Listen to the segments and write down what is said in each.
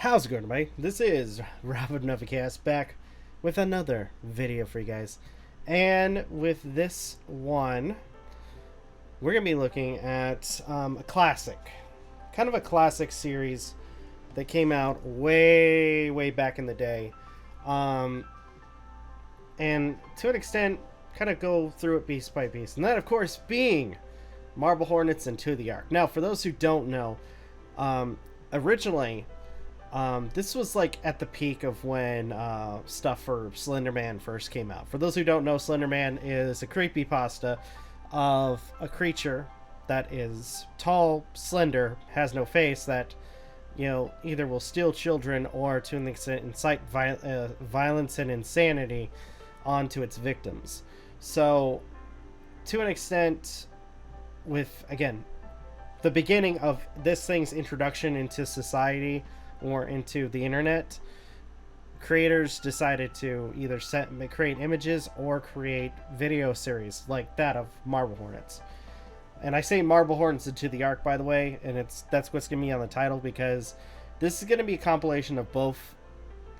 How's it going, everybody? This is Novakast back with another video for you guys. And with this one, we're going to be looking at a classic. Kind of a classic series that came out way back in the day. And to an extent, kind of go through it piece by piece. And that, of course, being MarbleHornets and ToTheArk. Now, for those who don't know, originally... this was like at the peak of when stuff for Slenderman first came out. For those who don't know, Slenderman is a creepypasta of a creature that is tall, slender, has no face, that, you know, either will steal children or to an extent incite violence and insanity onto its victims. So, to an extent, with, again, the beginning of this thing's introduction into society or into the internet, creators decided to either create images or create video series like that of MarbleHornets. And I say MarbleHornets and ToTheArk, by the way, and that's what's going to be on the title, because this is going to be a compilation of both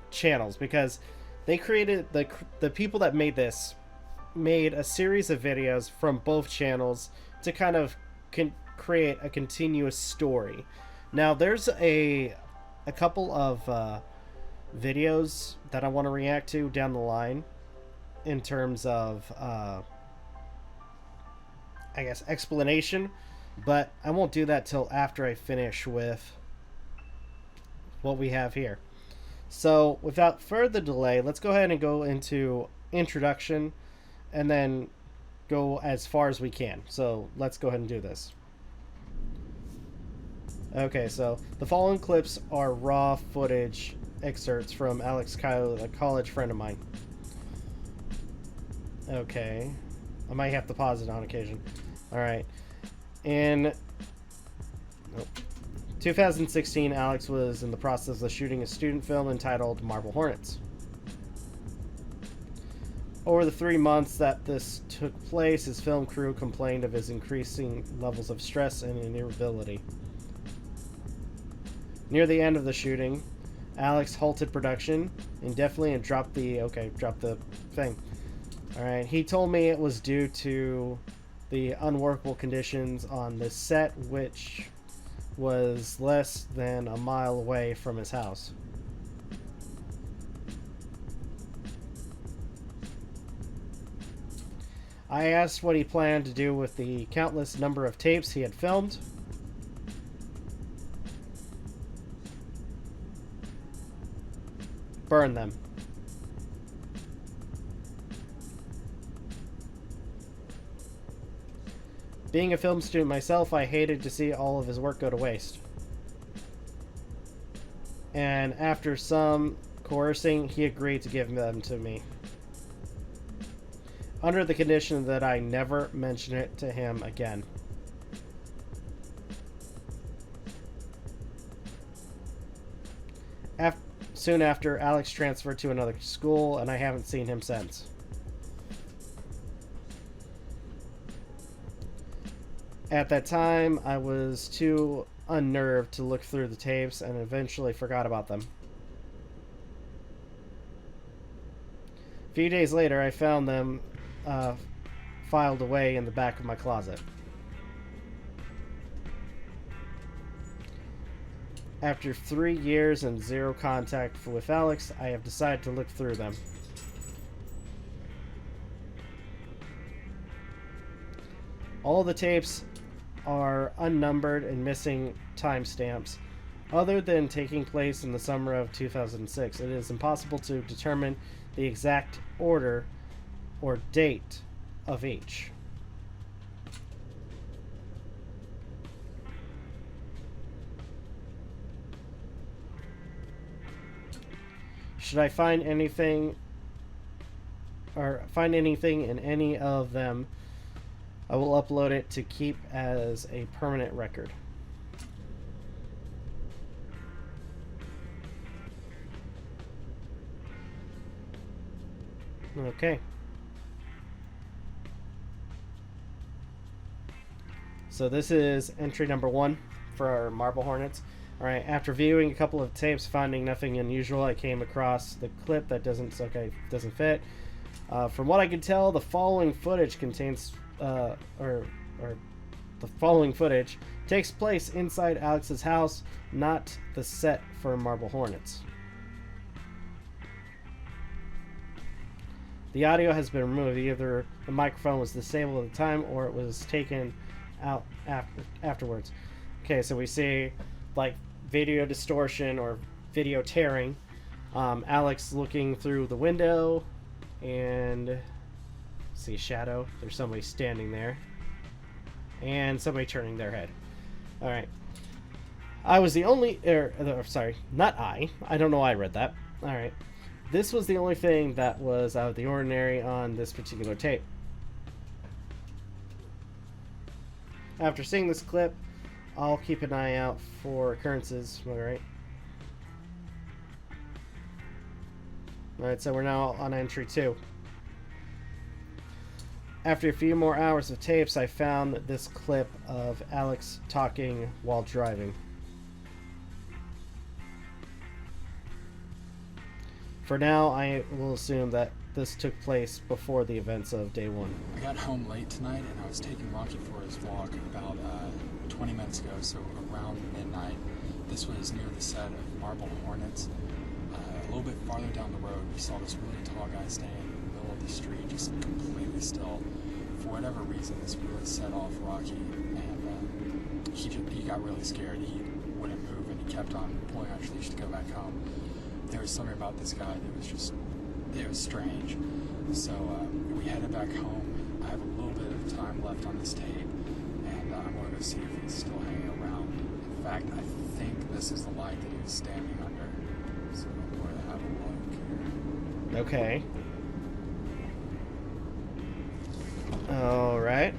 channels, because they created the people that made this made a series of videos from both channels to kind of create a continuous story. Now there's a couple of videos that I want to react to down the line in terms of I guess explanation, but I won't do that till after I finish with what we have here. So without further delay, let's go ahead and go into introduction and then go as far as we can. So let's go ahead and do this. Okay, so the following clips are raw footage excerpts from Alex Kyle, a college friend of mine. Okay. I might have to pause it on occasion. Alright. In 2016, Alex was in the process of shooting a student film entitled MarbleHornets. Over the 3 months that this took place, his film crew complained of his increasing levels of stress and irritability. Near the end of the shooting, Alex halted production indefinitely and dropped the thing. Alright, he told me it was due to the unworkable conditions on the set, which was less than a mile away from his house. I asked what he planned to do with the countless number of tapes he had filmed. Burn them. Being a film student myself, I hated to see all of his work go to waste. And after some coercing, he agreed to give them to me, under the condition that I never mention it to him again. Soon after, Alex transferred to another school, and I haven't seen him since. At that time, I was too unnerved to look through the tapes and eventually forgot about them. A few days later, I found them filed away in the back of my closet. After 3 years and zero contact with Alex, I have decided to look through them. All the tapes are unnumbered and missing timestamps. Other than taking place in the summer of 2006, it is impossible to determine the exact order or date of each. Should I find anything in any of them, I will upload it to keep as a permanent record. Okay. So this is entry number 1 for our MarbleHornets. Alright, after viewing a couple of tapes, finding nothing unusual, I came across the clip that doesn't fit. From what I can tell, the following footage contains, or the following footage takes place inside Alex's house, not the set for MarbleHornets. The audio has been removed. Either the microphone was disabled at the time or it was taken out afterwards. Okay, so we see like video distortion or video tearing. Alex looking through the window and see a shadow. There's somebody standing there and somebody turning their head. All right. I was the only, sorry, not I. I don't know why I read that. All right. This was the only thing that was out of the ordinary on this particular tape. After seeing this clip, I'll keep an eye out for occurrences. Alright. Alright, so we're now on entry 2. After a few more hours of tapes, I found this clip of Alex talking while driving. For now, I will assume that this took place before the events of day 1. I got home late tonight and I was taking Rocky for his walk about 20 minutes ago, so around midnight. This was near the set of MarbleHornets. A little bit farther down the road, we saw this really tall guy standing in the middle of the street, just completely still. For whatever reason, this really set off Rocky, and he got really scared. He wouldn't move, and he kept on pulling on his leash to go back home. There was something about this guy that was just, it was strange. So we headed back home. I have a little bit of time left on this tape, and I'm going to go see if he's still hanging around. In fact, I think this is the light that he was standing under. So I'm going to have a look here. Okay. All right.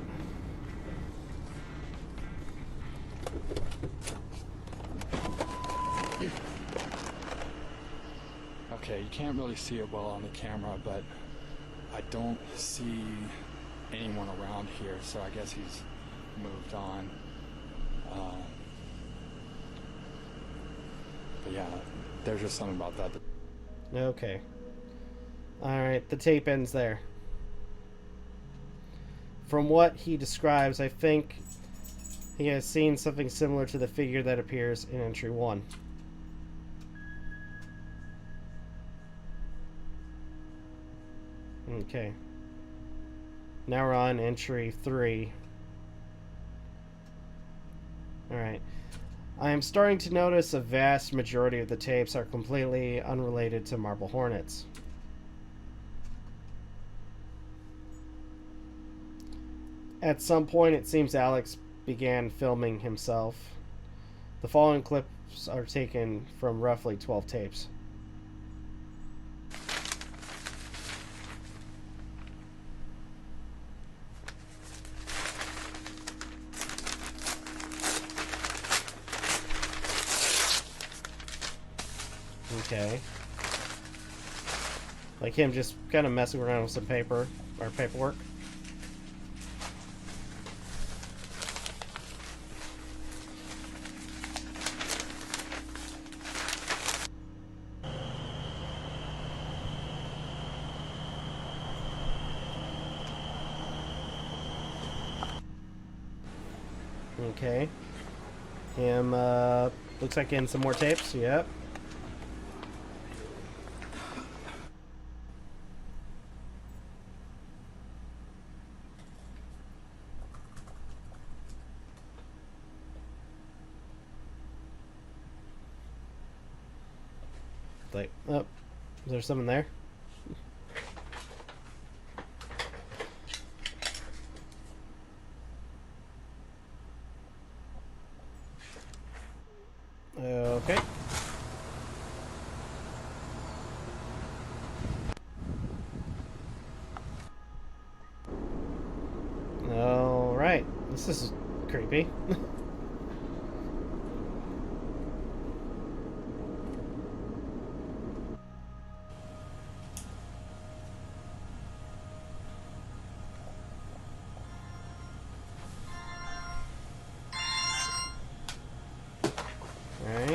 Okay, you can't really see it well on the camera, but I don't see anyone around here, so I guess he's moved on. But yeah, there's just something about that. Okay. Alright, the tape ends there. From what he describes, I think he has seen something similar to the figure that appears in entry 1. Okay. Now we're on entry 3. Alright. I am starting to notice a vast majority of the tapes are completely unrelated to MarbleHornets. At some point, it seems Alex began filming himself. The following clips are taken from roughly 12 tapes. Okay. Like him just kind of messing around with some paper or paperwork. Okay. Him, looks like in some more tapes, yep. Like, oh, is there something there? Okay. All right. This is creepy. All right.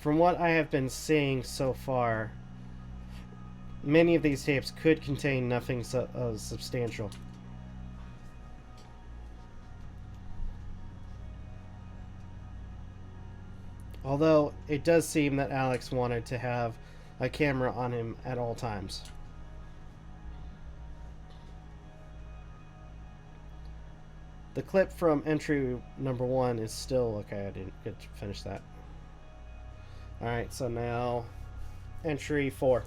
from what I have been seeing so far, many of these tapes could contain nothing substantial. Although, it does seem that Alex wanted to have a camera on him at all times. The clip from entry number 1 is still... Okay, I didn't get to finish that. Alright, so now... entry 4.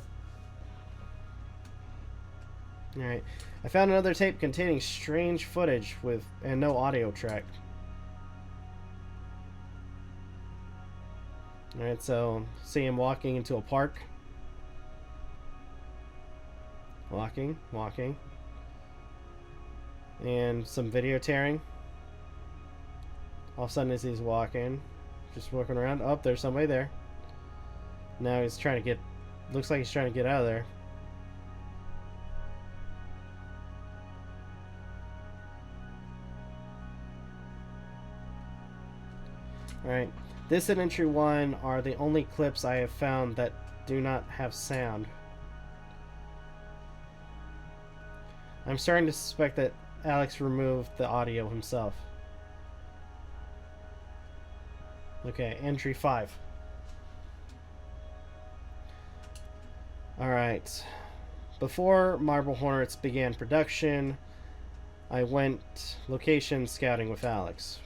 Alright. I found another tape containing strange footage and no audio track. Alright, so see him walking into a park. Walking. And some video tearing. All of a sudden as he's walking, just walking around, oh, there's somebody there. Now he's trying to get, looks like he's trying to get out of there. Alright, this and entry 1 are the only clips I have found that do not have sound. I'm starting to suspect that Alex removed the audio himself. Okay, entry 5. Alright. Before MarbleHornets began production, I went location scouting with Alex.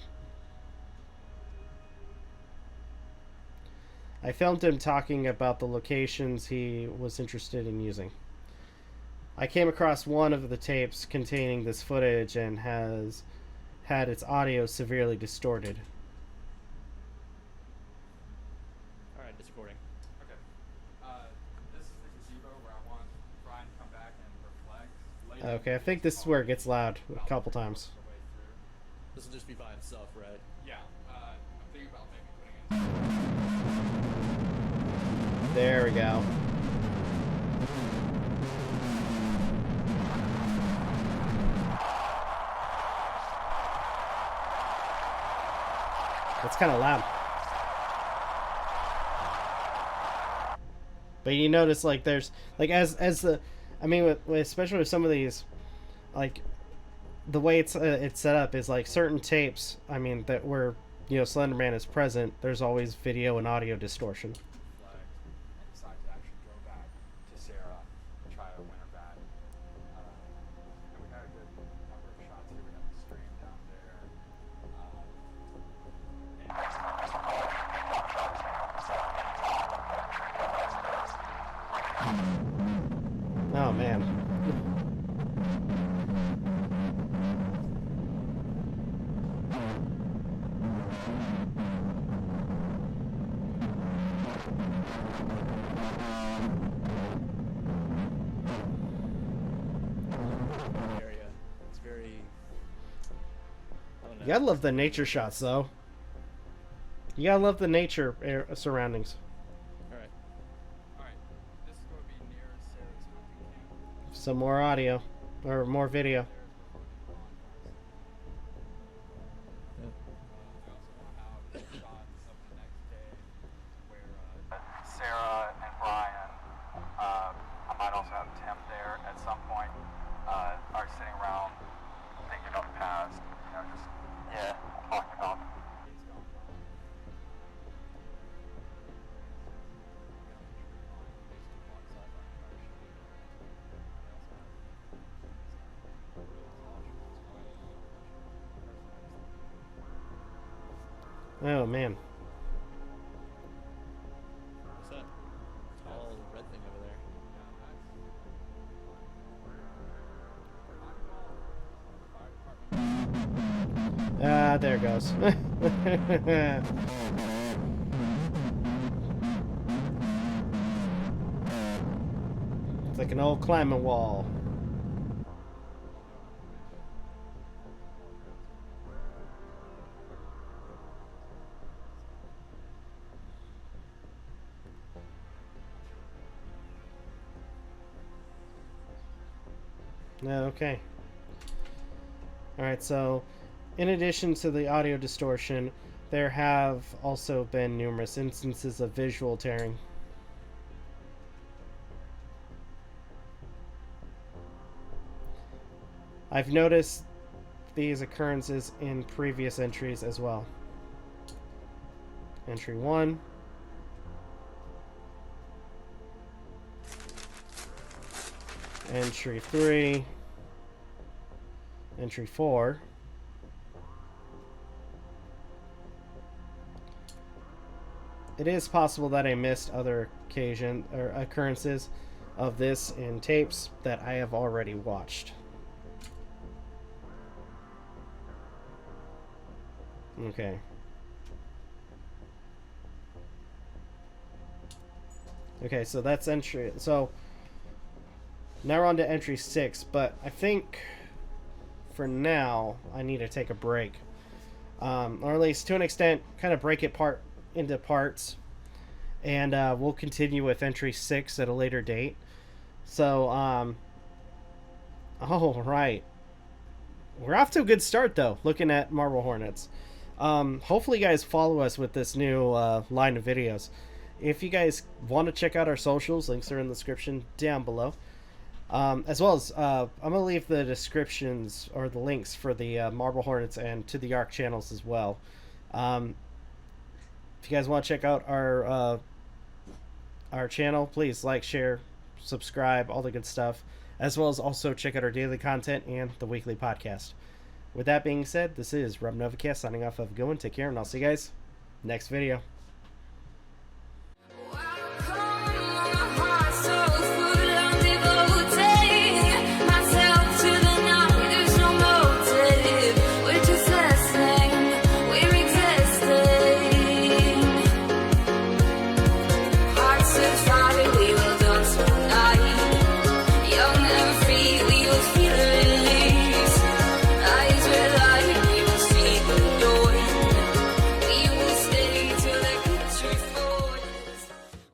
I filmed him talking about the locations he was interested in using. I came across one of the tapes containing this footage and has had its audio severely distorted. Alright, just recording. Okay. This is the gazebo where I want Brian to come back and reflect. Okay, I think this is where it gets loud a couple times. This will just be by himself, right? Yeah. I'm thinking about maybe putting in... There we go. It's kind of loud. But you notice, like, there's, like, as the, I mean, especially with some of these, like, the way it's set up is, like, certain tapes, I mean, that where, you know, Slender Man is present, there's always video and audio distortion. And decided to actually go back to Sarah and try to win her back. And we had a good number of shots here. We got the stream down there. Oh, man. Area. It's very... I don't know. You gotta love the nature shots, though. You gotta love the nature surroundings. Alright. Alright, this is going to be near Sarah's hunting camp. Some more audio. Or more video. We also have shots of the next day where Sarah and Brian, I might also have Tim there at some point, are sitting around thinking about the past, you know, just talking about Oh, man. What's that? Tall red thing over there. Ah, there it goes. It's like an old climbing wall. No, okay. Alright, so in addition to the audio distortion, there have also been numerous instances of visual tearing. I've noticed these occurrences in previous entries as well. Entry 1. Entry 3. Entry 4. It is possible that I missed other occasion or occurrences of this in tapes that I have already watched. Okay. Okay, so that's entry. So now we're on to entry 6, but I think for now I need to take a break, or at least to an extent, kind of break it into parts, and we'll continue with entry 6 at a later date. So, oh right, we're off to a good start though. Looking at Marble Hornets. Hopefully, you guys follow us with this new line of videos. If you guys want to check out our socials, links are in the description down below. As well as, I'm going to leave the descriptions or the links for the Marble Hornets and ToTheArk channels as well. If you guys want to check out our channel, please like, share, subscribe, all the good stuff. As well as also check out our daily content and the weekly podcast. With that being said, this is Novakast signing off. Have a good one. Take care, and I'll see you guys next video.